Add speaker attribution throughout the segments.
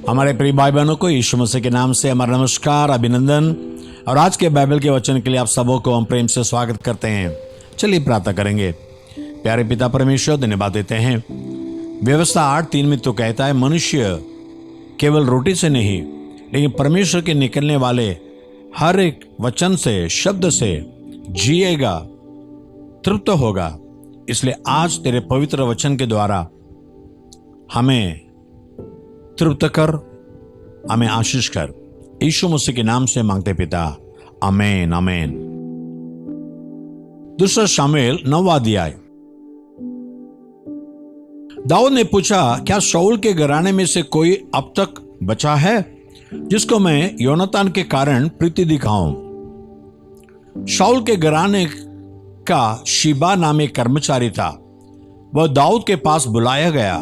Speaker 1: हमारे प्रिय भाई बहनों को यीशु मसीह के नाम से हमारा नमस्कार, अभिनंदन। और आज के बाइबल के वचन के लिए आप सबों को हम प्रेम से स्वागत करते हैं। चलिए प्रार्थना करेंगे। प्यारे पिता परमेश्वर, धन्यवाद देते हैं। व्यवस्था 8:3 में तो कहता है, मनुष्य केवल रोटी से नहीं लेकिन परमेश्वर के निकलने वाले हर एक वचन से, शब्द से जिएगा, तृप्त होगा। इसलिए आज तेरे पवित्र वचन के द्वारा हमें तृप्त कर, हमें आशीष कर। यीशु मसीह के नाम से मांगते पिता, आमीन आमीन। दूसरा शमूएल 9वां अध्याय। दाऊद ने पूछा, क्या शाऊल के घराने में से कोई अब तक बचा है जिसको मैं योनातान के कारण प्रीति दिखाऊं? शाऊल के घराने का शिबा नाम एक कर्मचारी था। वह दाऊद के पास बुलाया गया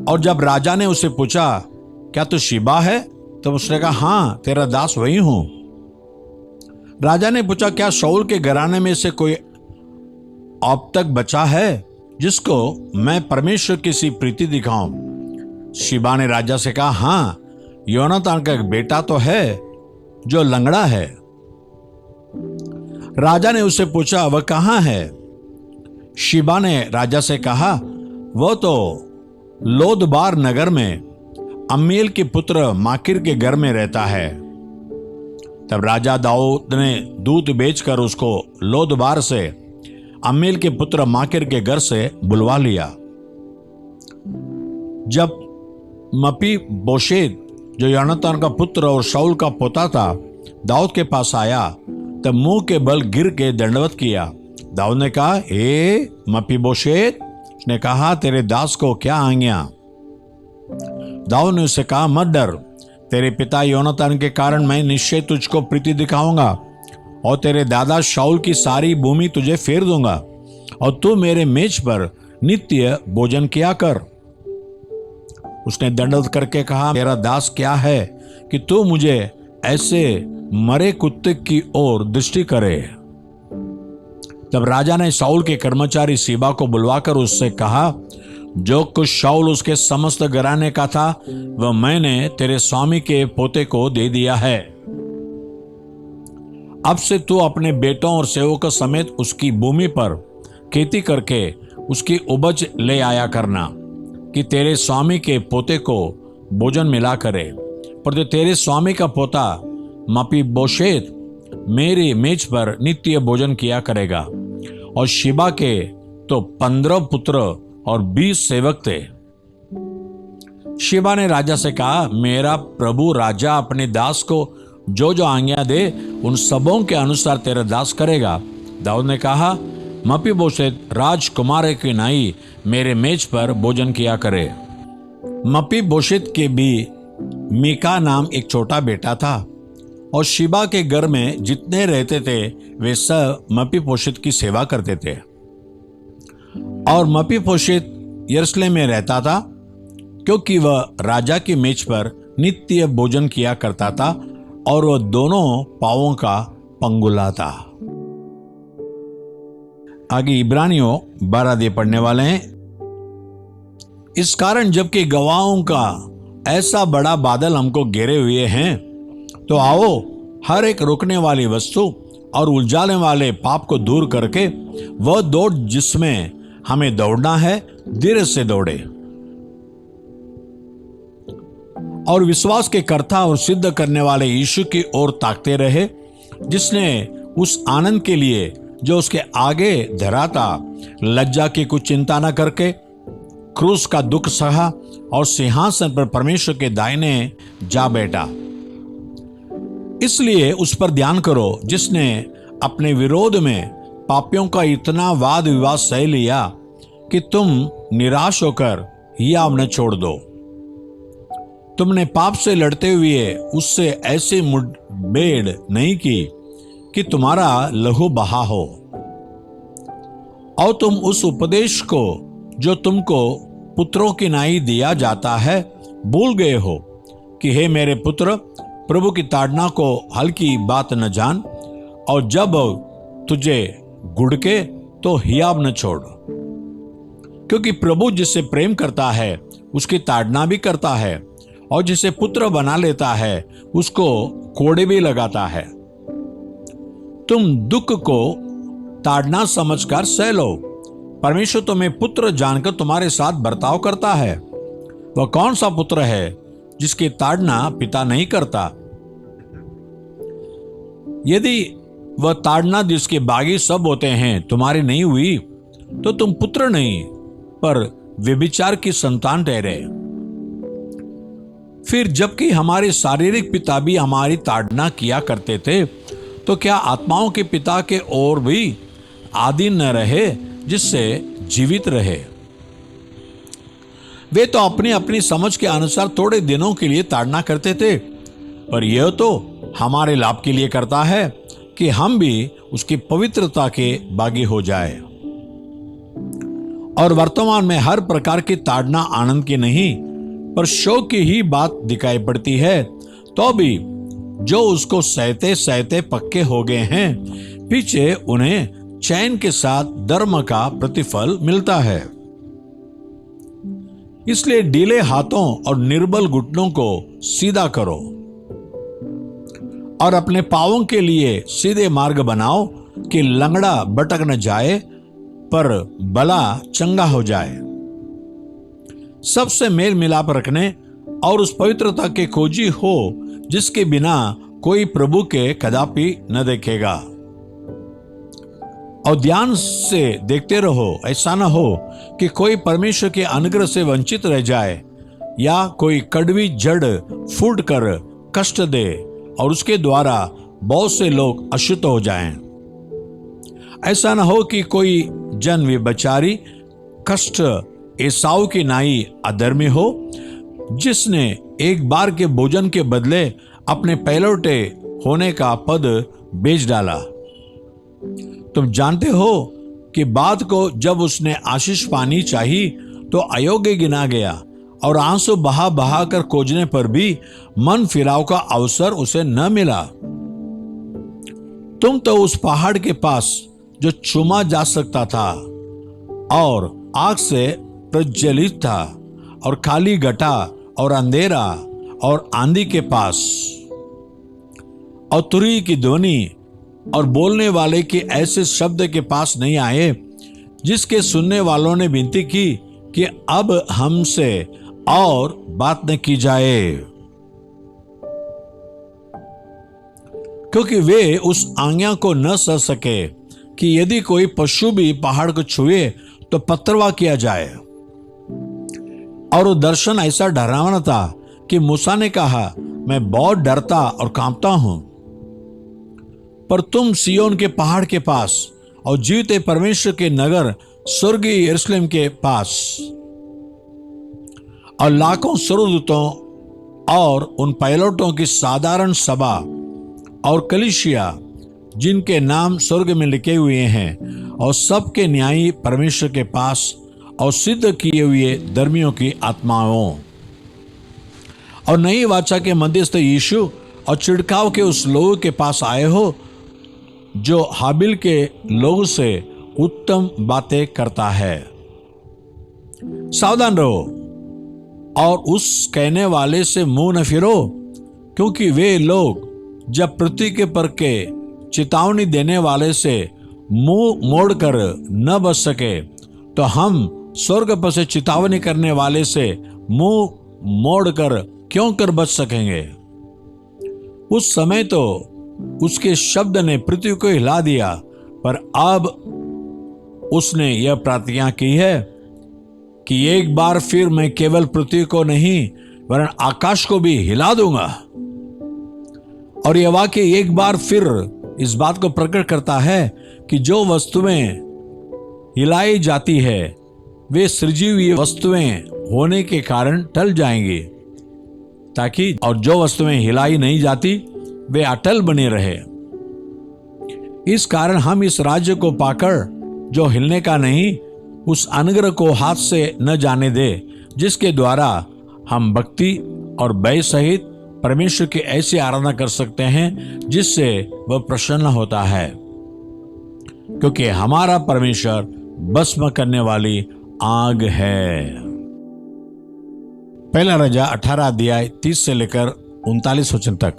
Speaker 1: और जब राजा ने उसे पूछा, क्या तू शिबा है? तो उसने कहा, हां, तेरा दास वही हूं। राजा ने पूछा, क्या शाऊल के घराने में से कोई अब तक बचा है जिसको मैं परमेश्वर की सी प्रीति दिखाऊं? शिबा ने राजा से कहा, हां, योनातान का एक बेटा तो है जो लंगड़ा है। राजा ने उससे पूछा, वह कहां है? शिबा ने राजा से कहा, वह तो लोदबार नगर में अम्मीएल के पुत्र माकिर के घर में रहता है। तब राजा दाऊद ने दूत भेजकर उसको लोदबार से अम्मीएल के पुत्र माकिर के घर से बुलवा लिया। जब मपीबोशेत, जो योनातान का पुत्र और शाऊल का पोता था, दाऊद के पास आया तब मुंह के बल गिर के दंडवत किया। दाऊद ने कहा, ए मपीबोशेत। उसने कहा, तेरे दास को क्या आज्ञा? दाऊद ने उसे कहा, मत डर, तेरे पिता योनातान के कारण मैं निश्चय तुझको प्रीति दिखाऊंगा और तेरे दादा शाऊल की सारी भूमि तुझे फेर दूंगा और तू मेरे मेज पर नित्य भोजन किया कर। उसने दंडवत करके कहा, तेरा दास क्या है कि तू मुझे ऐसे मरे कुत्ते की ओर दृष्टि करे? तब राजा ने शाऊल के कर्मचारी सीबा को बुलवाकर उससे कहा, जो कुछ शाऊल उसके समस्त घराने का था वह मैंने तेरे स्वामी के पोते को दे दिया है। अब से तू अपने बेटों और सेवकों समेत उसकी भूमि पर खेती करके उसकी उपज ले आया करना कि तेरे स्वामी के पोते को भोजन मिला करे। पर तेरे स्वामी का पोता मपीबोशेत मेरी मेज पर नित्य भोजन किया करेगा। और शिबा के तो 15 पुत्र और 20 सेवक थे। शिबा ने राजा से कहा, मेरा प्रभु राजा अपने दास को जो जो आज्ञा दे उन सबों के अनुसार तेरा दास करेगा। दाऊद ने कहा, मपीबोशेत राजकुमार की नाई मेरे मेज पर भोजन किया करे। मपीबोशेत के भी मीका नाम एक छोटा बेटा था और शिबा के घर में जितने रहते थे वे सब मपीबोशेत की सेवा करते थे। और मपीबोशेत यरूशलेम में रहता था क्योंकि वह राजा की मेज पर नित्य भोजन किया करता था और वह दोनों पांवों का पंगुला था। आगे इब्रानियों 12 अध्याय पढ़ने वाले हैं। इस कारण जबकि गवाहों का ऐसा बड़ा बादल हमको घेरे हुए हैं, तो आओ हर एक रुकने वाली वस्तु और उलझाने वाले पाप को दूर करके वह दौड़ जिसमें हमें दौड़ना है, धीरे से दौड़े और विश्वास के कर्ता और सिद्ध करने वाले यीशु की ओर ताकते रहे, जिसने उस आनंद के लिए जो उसके आगे धरा था लज्जा की कुछ चिंता न करके क्रूस का दुख सहा और सिंहासन पर परमेश्वर के दाहिने जा बैठा। इसलिए उस पर ध्यान करो जिसने अपने विरोध में पापियों का इतना वाद विवाद सह लिया कि तुम निराश होकर हियाव न छोड़ दो। तुमने पाप से लड़ते हुए उससे ऐसी मुठभेड़ नहीं की कि तुम्हारा लहू बहा हो, और तुम उस उपदेश को जो तुमको पुत्रों की नाई दिया जाता है भूल गए हो कि हे मेरे पुत्र, प्रभु की ताड़ना को हल्की बात न जान, और जब तुझे गुड़के तो हियाव न छोड़, क्योंकि प्रभु जिससे प्रेम करता है उसकी ताड़ना भी करता है और जिसे पुत्र बना लेता है उसको कोड़े भी लगाता है। तुम दुख को ताड़ना समझकर सह लो। परमेश्वर तुम्हें पुत्र जानकर तुम्हारे साथ बर्ताव करता है। वह कौन सा पुत्र है जिसकी ताड़ना पिता नहीं करता? यदि वह ताड़ना जिसके बागी सब होते हैं तुम्हारी नहीं हुई तो तुम पुत्र नहीं पर व्यभिचार की संतान ठहरे। फिर जबकि हमारे शारीरिक पिता भी हमारी ताड़ना किया करते थे तो क्या आत्माओं के पिता के और भी आदि न रहे जिससे जीवित रहे? वे तो अपनी अपनी समझ के अनुसार थोड़े दिनों के लिए ताड़ना करते थे, पर यह तो हमारे लाभ के लिए करता है कि हम भी उसकी पवित्रता के बागी हो जाए। और वर्तमान में हर प्रकार की ताड़ना आनंद की नहीं पर शोक की ही बात दिखाई पड़ती है, तो भी जो उसको सहते सहते पक्के हो गए हैं पीछे उन्हें चैन के साथ धर्म का प्रतिफल मिलता है। इसलिए ढीले हाथों और निर्बल घुटनों को सीधा करो और अपने पांवों के लिए सीधे मार्ग बनाओ कि लंगड़ा भटक न जाए पर भला चंगा हो जाए। सबसे मेल मिलाप रखने और उस पवित्रता के खोजी हो जिसके बिना कोई प्रभु के कदापि न देखेगा। और ध्यान से देखते रहो, ऐसा न हो कि कोई परमेश्वर के अनुग्रह से वंचित रह जाए या कोई कड़वी जड़ फूट कर कष्ट दे और उसके द्वारा बहुत से लोग अशुद्ध हो जाएं। ऐसा न हो कि कोई जन व्यभिचारी कष्ट एसाव की नाई अधर्मी हो जिसने एक बार के भोजन के बदले अपने पहलौठे होने का पद बेच डाला। तुम जानते हो कि बाद को जब उसने आशीष पानी चाहिए तो अयोग्य गिना गया और आंसू बहा बहा कर खोजने पर भी मन फिराव का अवसर उसे न मिला। तुम तो उस पहाड़ के पास जो छुमा जा सकता था और आग से प्रज्वलित था और खाली घटा और अंधेरा और आंधी के पास और तुरही की ध्वनि और बोलने वाले के ऐसे शब्द के पास नहीं आए जिसके सुनने वालों ने विनती की कि अब हमसे और बात न की जाए, क्योंकि वे उस आज्ञा को न सह सके कि यदि कोई पशु भी पहाड़ को छुए तो पत्थरवाह किया जाए। और वो दर्शन ऐसा डरावना था कि मूसा ने कहा, मैं बहुत डरता और कांपता हूं। पर तुम सियोन के पहाड़ के पास और जीवते परमेश्वर के नगर स्वर्गीय यरूशलेम के पास और लाखों स्वर्गदूतों और उन पायलटों की साधारण सभा और कलीसिया जिनके नाम स्वर्ग में लिखे हुए हैं और सबके न्यायी परमेश्वर के पास और सिद्ध किए हुए धर्मियों की आत्माओं और नई वाचा के मध्यस्थ यीशु और छिड़काव के उस लोगों के पास आए हो जो हाबिल के लोगों से उत्तम बातें करता है। सावधान रहो और उस कहने वाले से मुंह न फिरो, क्योंकि वे लोग जब पृथ्वी के पर के चेतावनी देने वाले से मुंह मोड़कर न बच सके तो हम स्वर्ग पर से चेतावनी करने वाले से मुंह मोड़कर क्यों कर बच सकेंगे। उस समय तो उसके शब्द ने पृथ्वी को हिला दिया, पर अब उसने यह प्रतिज्ञा की है कि एक बार फिर मैं केवल पृथ्वी को नहीं वरन आकाश को भी हिला दूंगा। और यह वाक्य एक बार फिर इस बात को प्रकट करता है कि जो वस्तुएं हिलाई जाती है वे सृजी हुई वस्तुएं होने के कारण टल जाएंगी, ताकि और जो वस्तुएं हिलाई नहीं जाती वे अटल बने रहे। इस कारण हम इस राज्य को पाकर जो हिलने का नहीं उस अनुग्रह को हाथ से न जाने दे जिसके द्वारा हम भक्ति और भय सहित परमेश्वर की ऐसी आराधना कर सकते हैं जिससे वह प्रसन्न होता है, क्योंकि हमारा परमेश्वर भस्म करने वाली आग है। पहला राजा 18 अध्याय 30 से लेकर 39 वचन तक।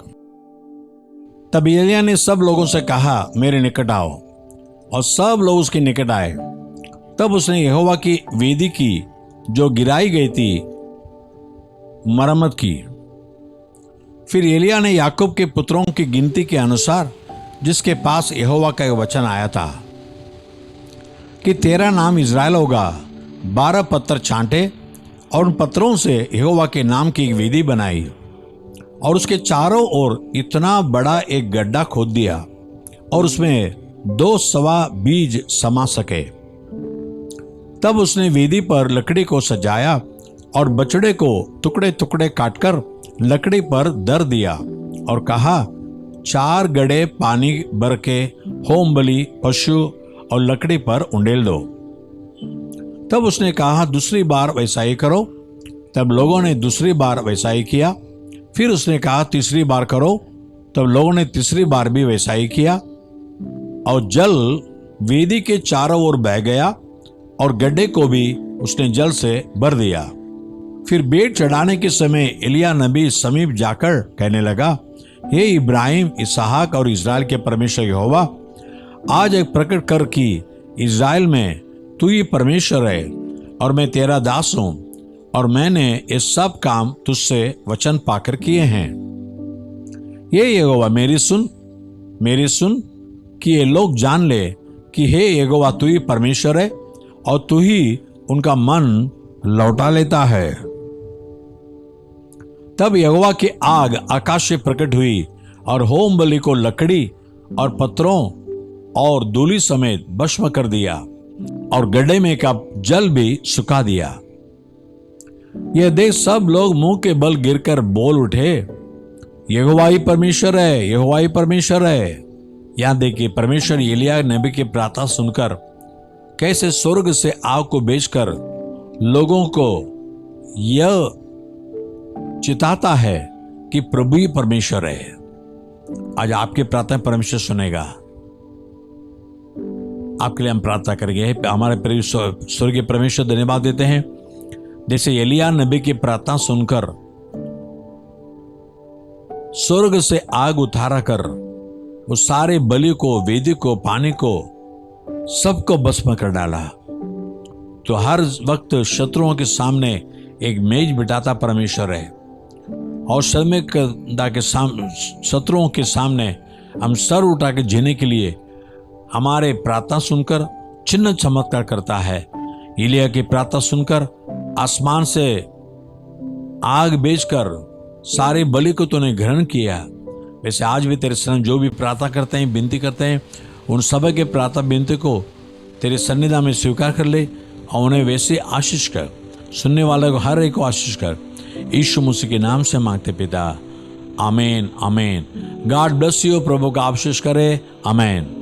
Speaker 1: तब एलिय्याह ने सब लोगों से कहा, मेरे निकट आओ। और सब लोग उसके निकट आए। तब उसने यहोवा की वेदी की जो गिराई गई थी मरम्मत की। फिर एलिय्याह ने याकूब के पुत्रों की गिनती के अनुसार, जिसके पास यहोवा का वचन आया था कि तेरा नाम इज़राइल होगा, 12 पत्थर छांटे और उन पत्थरों से यहोवा के नाम की एक वेदी बनाई और उसके चारों ओर इतना बड़ा एक गड्ढा खोद दिया और उसमें 2 सवा बीज समा सके। तब उसने वेदी पर लकड़ी को सजाया और बछड़े को टुकड़े टुकड़े काटकर लकड़ी पर दर दिया और कहा, 4 गड्ढे पानी भर के होम बलि, पशु और लकड़ी पर उंडेल दो। तब उसने कहा, दूसरी बार वैसा ही करो। तब लोगों ने दूसरी बार वैसा ही किया। फिर उसने कहा, तीसरी बार करो। तब लोगों ने तीसरी बार भी वैसा ही किया और जल वेदी के चारों ओर बह गया और गड्ढे को भी उसने जल से भर दिया। फिर भेंट चढ़ाने के समय एलिय्याह नबी समीप जाकर कहने लगा, हे इब्राहिम, इसहाक और इज़राइल के परमेश्वर यहोवा, आज एक प्रकट कर कि इज़राइल में तू ही परमेश्वर है और मैं तेरा दास हूं और मैंने ये सब काम तुझसे वचन पाकर किए हैं। ये यहोवा मेरी सुन कि ये लोग जान ले कि हे यहोवा तू ही परमेश्वर है और तू ही उनका मन लौटा लेता है। तब यहोवा की आग आकाश से प्रकट हुई और होम बलि को लकड़ी और पत्थरों और धूलि समेत भस्म कर दिया और गड्ढे में का जल भी सुखा दिया। यह देख सब लोग मुंह के बल गिरकर बोल उठे, यहोवा ही परमेश्वर है, यहोवा ही परमेश्वर है। यहां देखिए, परमेश्वर एलिय्याह नबी की प्रार्थना सुनकर कैसे स्वर्ग से आग को भेजकर लोगों को यह चिताता है कि प्रभु ही परमेश्वर है। आज आपकी प्रार्थना परमेश्वर सुनेगा। आपके लिए हम प्रार्थना करेंगे। हमारे स्वर्गीय परमेश्वर, धन्यवाद देते हैं जैसे एलिय्याह नबी की प्रार्थना सुनकर स्वर्ग से आग उतारा कर वो सारे बलि को, वेदी को, पानी को, सबको भस्म कर डाला। तो हर वक्त शत्रुओं के सामने एक मेज बिठाता परमेश्वर है और शत्रुओं के सामने हम सर उठा के जीने के लिए हमारे प्रार्थना सुनकर चिन्ह चमत्कार करता है। एलिय्याह की प्रार्थना सुनकर आसमान से आग भेजकर सारे बलि को तूने ग्रहण किया। वैसे आज भी तेरे सामने जो भी प्रार्थना करते हैं, विनती करते हैं, उन सब के प्रार्थना विनती को तेरे सन्निधान में स्वीकार कर ले और उन्हें वैसे आशीष कर। सुनने वाले को हर एक को आशीष कर। यीशु मसीह के नाम से मांगते पिता, आमीन आमीन। God bless you. प्रभु का आशीष करे। आमीन।